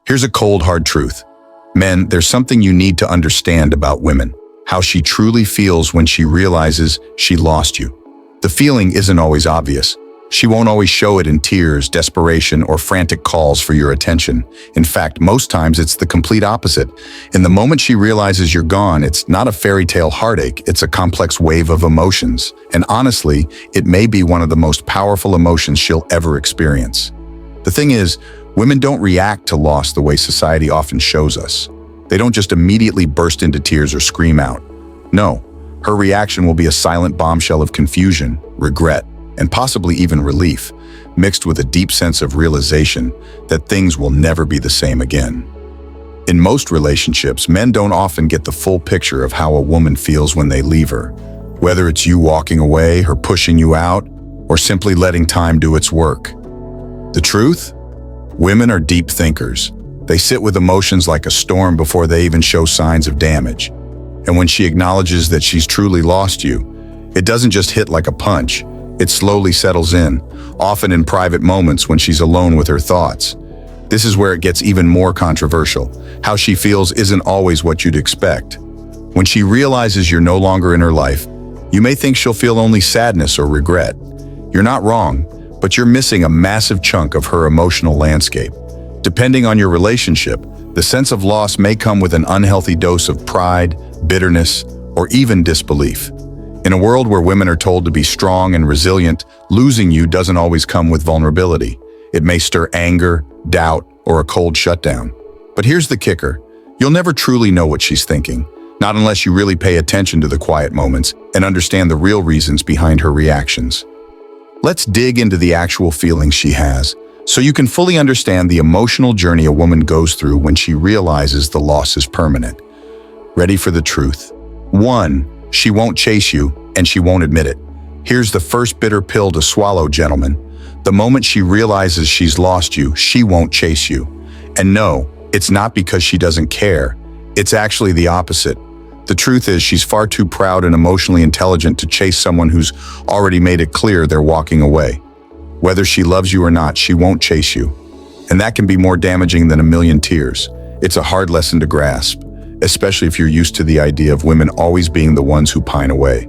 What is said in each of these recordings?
Here's a cold, hard truth. Men, there's something you need to understand about women. How she truly feels when she realizes she lost you. The feeling isn't always obvious. She won't always show it in tears, desperation, or frantic calls for your attention. In fact, most times it's the complete opposite. In the moment she realizes you're gone, it's not a fairy tale heartache, it's a complex wave of emotions. And honestly, it may be one of the most powerful emotions she'll ever experience. The thing is, women don't react to loss the way society often shows us. They don't just immediately burst into tears or scream out. No, her reaction will be a silent bombshell of confusion, regret, and possibly even relief, mixed with a deep sense of realization that things will never be the same again. In most relationships, men don't often get the full picture of how a woman feels when they leave her, whether it's you walking away, her pushing you out, or simply letting time do its work. The truth? Women are deep thinkers. They sit with emotions like a storm before they even show signs of damage. And when she acknowledges that she's truly lost you, it doesn't just hit like a punch. It slowly settles in, often in private moments when she's alone with her thoughts. This is where it gets even more controversial. How she feels isn't always what you'd expect. When she realizes you're no longer in her life, you may think she'll feel only sadness or regret. You're not wrong, but you're missing a massive chunk of her emotional landscape. Depending on your relationship, the sense of loss may come with an unhealthy dose of pride, bitterness, or even disbelief. In a world where women are told to be strong and resilient, losing you doesn't always come with vulnerability. It may stir anger, doubt, or a cold shutdown. But here's the kicker. You'll never truly know what she's thinking, not unless you really pay attention to the quiet moments and understand the real reasons behind her reactions. Let's dig into the actual feelings she has, so you can fully understand the emotional journey a woman goes through when she realizes the loss is permanent. Ready for the truth? 1. She won't chase you, and she won't admit it. Here's the first bitter pill to swallow, gentlemen. The moment she realizes she's lost you, she won't chase you. And no, it's not because she doesn't care. It's actually the opposite. The truth is, she's far too proud and emotionally intelligent to chase someone who's already made it clear they're walking away. Whether she loves you or not, she won't chase you. And that can be more damaging than a million tears. It's a hard lesson to grasp, especially if you're used to the idea of women always being the ones who pine away.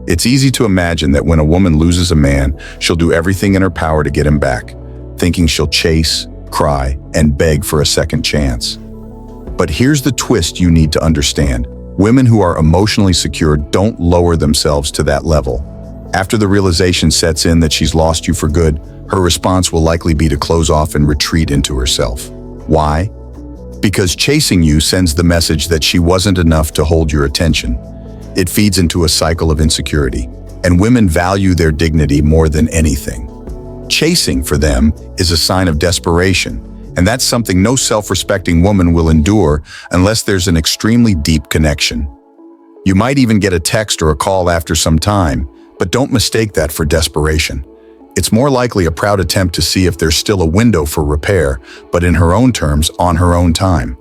It's easy to imagine that when a woman loses a man, she'll do everything in her power to get him back, thinking she'll chase, cry, and beg for a second chance. But here's the twist you need to understand. Women who are emotionally secure don't lower themselves to that level. After the realization sets in that she's lost you for good, her response will likely be to close off and retreat into herself. Why? Because chasing you sends the message that she wasn't enough to hold your attention. It feeds into a cycle of insecurity, and women value their dignity more than anything. Chasing, for them, is a sign of desperation, and that's something no self-respecting woman will endure unless there's an extremely deep connection. You might even get a text or a call after some time, but don't mistake that for desperation. It's more likely a proud attempt to see if there's still a window for repair, but in her own terms, on her own time.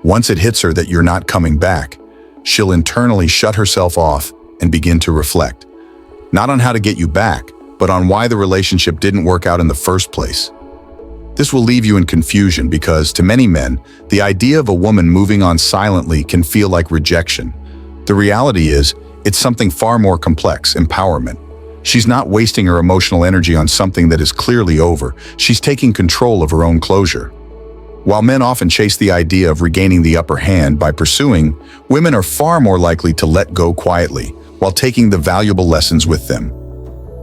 Once it hits her that you're not coming back, she'll internally shut herself off and begin to reflect. Not on how to get you back, but on why the relationship didn't work out in the first place. This will leave you in confusion because, to many men, the idea of a woman moving on silently can feel like rejection. The reality is, it's something far more complex: empowerment. She's not wasting her emotional energy on something that is clearly over. She's taking control of her own closure. While men often chase the idea of regaining the upper hand by pursuing, women are far more likely to let go quietly while taking the valuable lessons with them.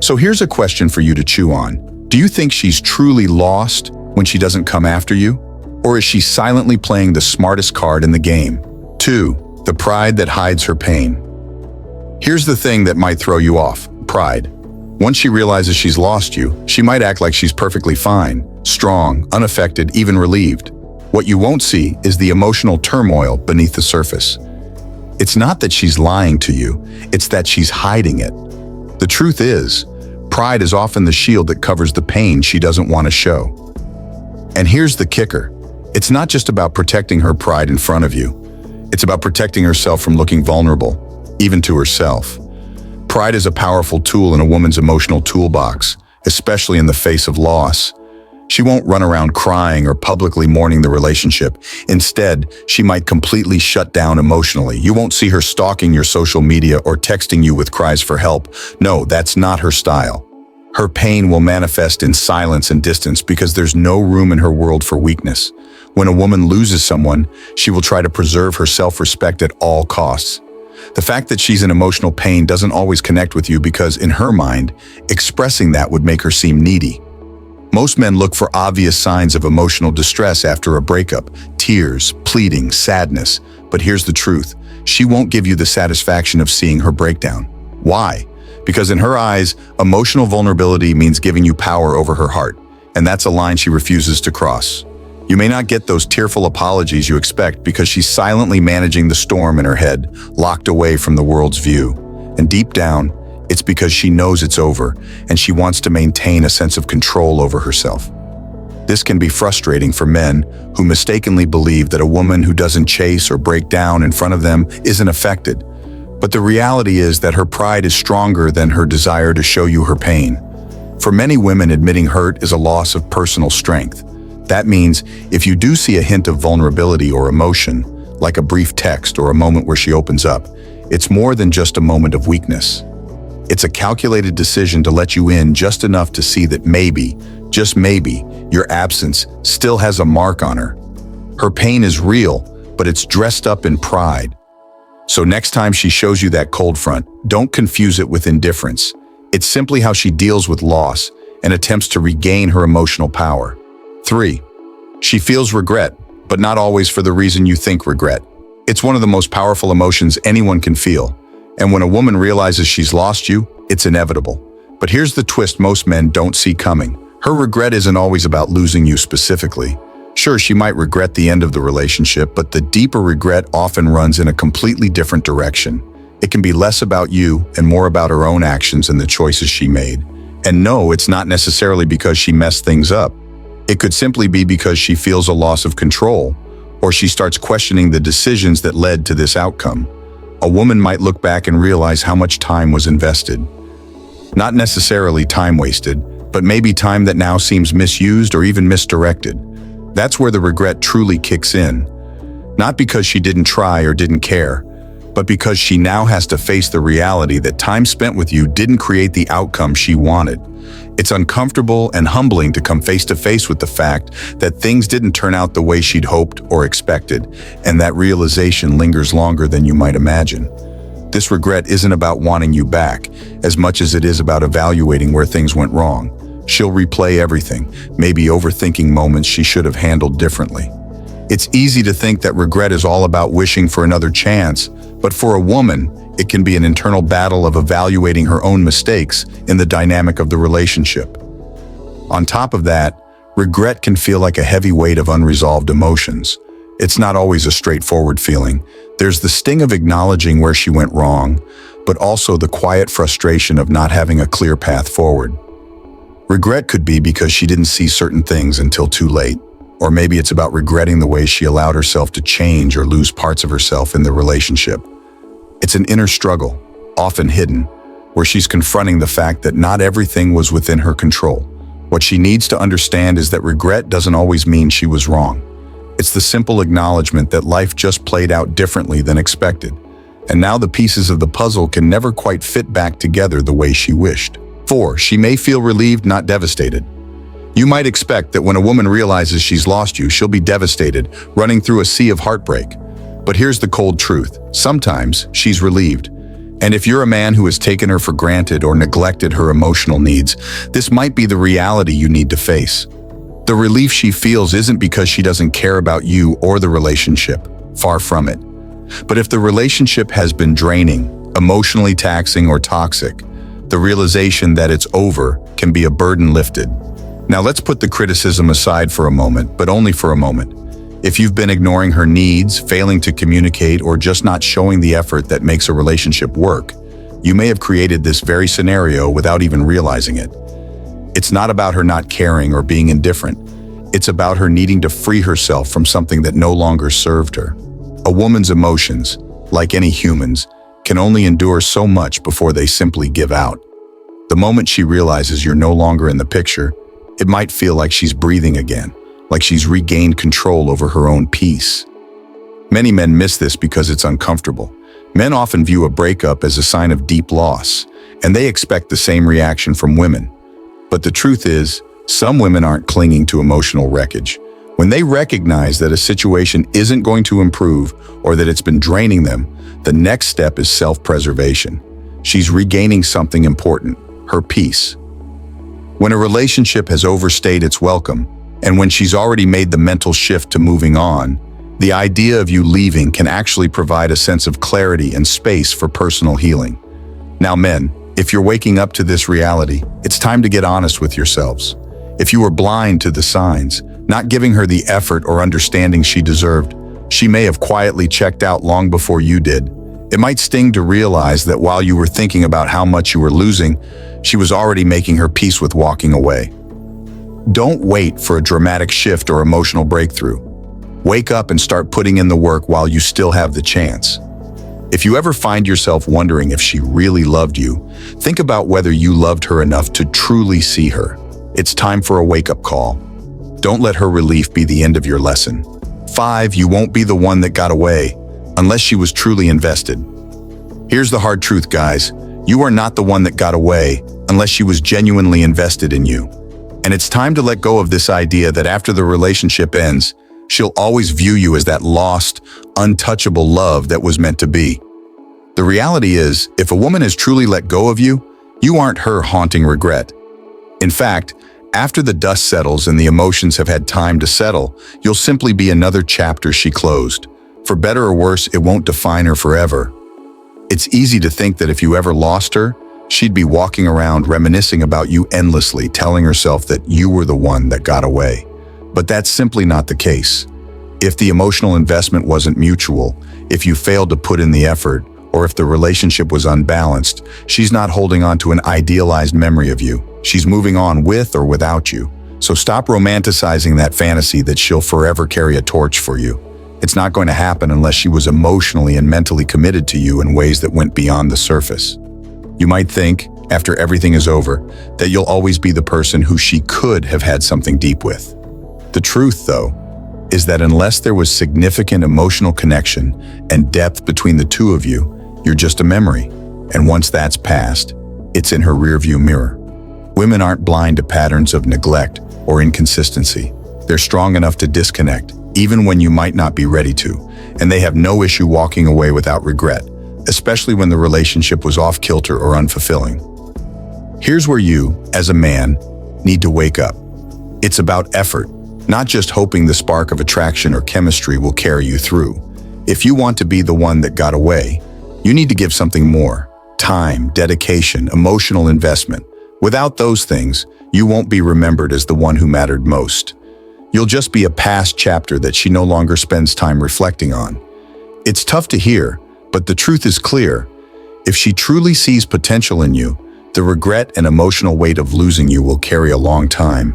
So here's a question for you to chew on. Do you think she's truly lost when she doesn't come after you? Or is she silently playing the smartest card in the game? 2. The pride that hides her pain. Here's the thing that might throw you off: pride. Once she realizes she's lost you, she might act like she's perfectly fine, strong, unaffected, even relieved. What you won't see is the emotional turmoil beneath the surface. It's not that she's lying to you, it's that she's hiding it. The truth is, pride is often the shield that covers the pain she doesn't want to show. And here's the kicker. It's not just about protecting her pride in front of you. It's about protecting herself from looking vulnerable, even to herself. Pride is a powerful tool in a woman's emotional toolbox, especially in the face of loss. She won't run around crying or publicly mourning the relationship. Instead, she might completely shut down emotionally. You won't see her stalking your social media or texting you with cries for help. No, that's not her style. Her pain will manifest in silence and distance because there's no room in her world for weakness. When a woman loses someone, she will try to preserve her self-respect at all costs. The fact that she's in emotional pain doesn't always connect with you because, in her mind, expressing that would make her seem needy. Most men look for obvious signs of emotional distress after a breakup: tears, pleading, sadness. But here's the truth: she won't give you the satisfaction of seeing her breakdown. Why? Because in her eyes, emotional vulnerability means giving you power over her heart, and that's a line she refuses to cross. You may not get those tearful apologies you expect because she's silently managing the storm in her head, locked away from the world's view. And deep down, it's because she knows it's over, and she wants to maintain a sense of control over herself. This can be frustrating for men who mistakenly believe that a woman who doesn't chase or break down in front of them isn't affected. But the reality is that her pride is stronger than her desire to show you her pain. For many women, admitting hurt is a loss of personal strength. That means if you do see a hint of vulnerability or emotion, like a brief text or a moment where she opens up, it's more than just a moment of weakness. It's a calculated decision to let you in just enough to see that maybe, just maybe, your absence still has a mark on her. Her pain is real, but it's dressed up in pride. So next time she shows you that cold front, don't confuse it with indifference. It's simply how she deals with loss and attempts to regain her emotional power. 3. She feels regret, but not always for the reason you think regret. It's one of the most powerful emotions anyone can feel. And when a woman realizes she's lost you, it's inevitable. But here's the twist most men don't see coming. Her regret isn't always about losing you specifically. Sure, she might regret the end of the relationship, but the deeper regret often runs in a completely different direction. It can be less about you and more about her own actions and the choices she made. And no, it's not necessarily because she messed things up. It could simply be because she feels a loss of control, or she starts questioning the decisions that led to this outcome. A woman might look back and realize how much time was invested. Not necessarily time wasted, but maybe time that now seems misused or even misdirected. That's where the regret truly kicks in. Not because she didn't try or didn't care, but because she now has to face the reality that time spent with you didn't create the outcome she wanted. It's uncomfortable and humbling to come face to face with the fact that things didn't turn out the way she'd hoped or expected, and that realization lingers longer than you might imagine. This regret isn't about wanting you back, as much as it is about evaluating where things went wrong. She'll replay everything, maybe overthinking moments she should have handled differently. It's easy to think that regret is all about wishing for another chance, but for a woman, it can be an internal battle of evaluating her own mistakes in the dynamic of the relationship. On top of that, regret can feel like a heavy weight of unresolved emotions. It's not always a straightforward feeling. There's the sting of acknowledging where she went wrong, but also the quiet frustration of not having a clear path forward. Regret could be because she didn't see certain things until too late, or maybe it's about regretting the way she allowed herself to change or lose parts of herself in the relationship. It's an inner struggle, often hidden, where she's confronting the fact that not everything was within her control. What she needs to understand is that regret doesn't always mean she was wrong. It's the simple acknowledgement that life just played out differently than expected, and now the pieces of the puzzle can never quite fit back together the way she wished. 4. She may feel relieved, not devastated. You might expect that when a woman realizes she's lost you, she'll be devastated, running through a sea of heartbreak. But here's the cold truth. Sometimes she's relieved. And if you're a man who has taken her for granted or neglected her emotional needs, this might be the reality you need to face. The relief she feels isn't because she doesn't care about you or the relationship. Far from it. But if the relationship has been draining, emotionally taxing, or toxic, the realization that it's over can be a burden lifted. Now let's put the criticism aside for a moment, but only for a moment. If you've been ignoring her needs, failing to communicate, or just not showing the effort that makes a relationship work, you may have created this very scenario without even realizing it. It's not about her not caring or being indifferent. It's about her needing to free herself from something that no longer served her. A woman's emotions, like any human's, can only endure so much before they simply give out. The moment she realizes you're no longer in the picture, It might feel like she's breathing again, like she's regained control over her own peace. Many men miss this because it's uncomfortable. Men often view a breakup as a sign of deep loss, and they expect the same reaction from women. But the truth is, some women aren't clinging to emotional wreckage. When they recognize that a situation isn't going to improve or that it's been draining them, the next step is self-preservation. She's regaining something important, her peace. When a relationship has overstayed its welcome, and when she's already made the mental shift to moving on, the idea of you leaving can actually provide a sense of clarity and space for personal healing. Now men, if you're waking up to this reality, it's time to get honest with yourselves. If you were blind to the signs, not giving her the effort or understanding she deserved, she may have quietly checked out long before you did. It might sting to realize that while you were thinking about how much you were losing, she was already making her peace with walking away. Don't wait for a dramatic shift or emotional breakthrough. Wake up and start putting in the work while you still have the chance. If you ever find yourself wondering if she really loved you, think about whether you loved her enough to truly see her. It's time for a wake-up call. Don't let her relief be the end of your lesson. 5. You won't be the one that got away unless she was truly invested. Here's the hard truth, guys. You are not the one that got away unless she was genuinely invested in you. And it's time to let go of this idea that after the relationship ends, she'll always view you as that lost, untouchable love that was meant to be. The reality is, if a woman has truly let go of you, you aren't her haunting regret. In fact, after the dust settles and the emotions have had time to settle, you'll simply be another chapter she closed. For better or worse, it won't define her forever. It's easy to think that if you ever lost her, she'd be walking around reminiscing about you endlessly, telling herself that you were the one that got away. But that's simply not the case. If the emotional investment wasn't mutual, if you failed to put in the effort, or if the relationship was unbalanced, she's not holding on to an idealized memory of you. She's moving on with or without you. So stop romanticizing that fantasy that she'll forever carry a torch for you. It's not going to happen unless she was emotionally and mentally committed to you in ways that went beyond the surface. You might think, after everything is over, that you'll always be the person who she could have had something deep with. The truth, though, is that unless there was significant emotional connection and depth between the two of you, you're just a memory. And once that's passed, it's in her rearview mirror. Women aren't blind to patterns of neglect or inconsistency. They're strong enough to disconnect, even when you might not be ready to, and they have no issue walking away without regret, especially when the relationship was off-kilter or unfulfilling. Here's where you, as a man, need to wake up. It's about effort, not just hoping the spark of attraction or chemistry will carry you through. If you want to be the one that got away, you need to give something more: time, dedication, emotional investment. Without those things, you won't be remembered as the one who mattered most. You'll just be a past chapter that she no longer spends time reflecting on. It's tough to hear, but the truth is clear. If she truly sees potential in you, the regret and emotional weight of losing you will carry a long time.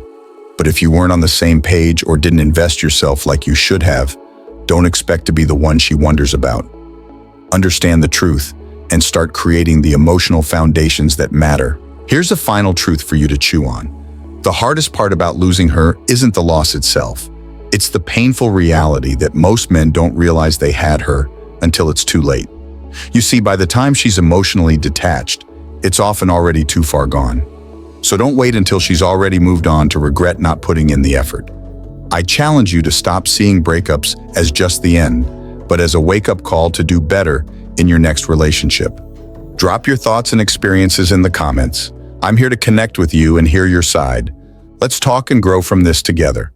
But if you weren't on the same page or didn't invest yourself like you should have, don't expect to be the one she wonders about. Understand the truth and start creating the emotional foundations that matter. Here's a final truth for you to chew on. The hardest part about losing her isn't the loss itself. It's the painful reality that most men don't realize they had her until it's too late. You see, by the time she's emotionally detached, it's often already too far gone. So don't wait until she's already moved on to regret not putting in the effort. I challenge you to stop seeing breakups as just the end, but as a wake-up call to do better in your next relationship. Drop your thoughts and experiences in the comments. I'm here to connect with you and hear your side. Let's talk and grow from this together.